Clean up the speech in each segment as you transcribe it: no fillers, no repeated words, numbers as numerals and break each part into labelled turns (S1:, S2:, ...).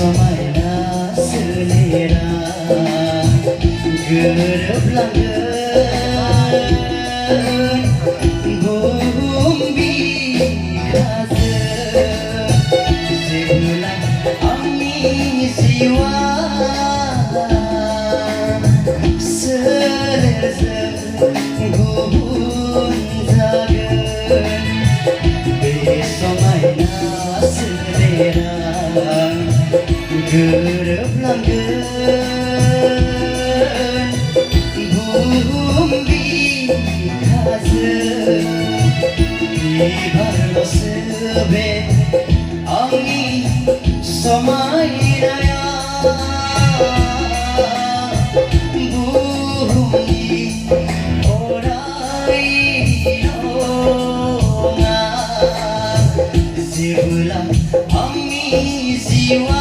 S1: समायना selera गोरोबलांगोन बुहुम बिखाजों जेब्ला आंनि जिउआ सोलेरजों गुबुन जागोन बे समायना सोलेरा गोरोबलांगोन बुहुम बिखाजों बिबारल'सो बे आंनि समायनाया बुहुमनि अराय नङा जेब्ला आंनि जिउआ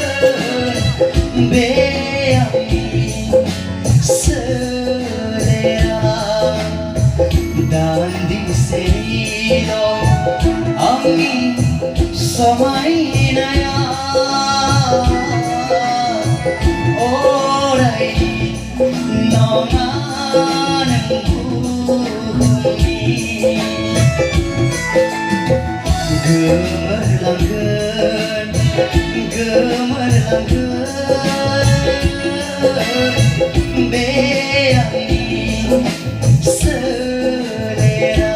S1: गोमोरलांगोन बे आंनि सोलेरा दान्दिसेल' आंनि समायनाया अरायनि नङा नों बुहुमनि गोमोरलांगोन बे आंनि सोलेरा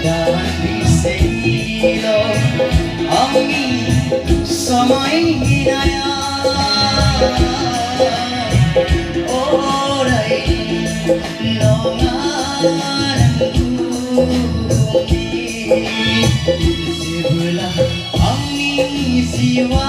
S1: दान्दिसेल' आंनि समायनाया अरायनि नङा जेब्ला आंनि जिउआ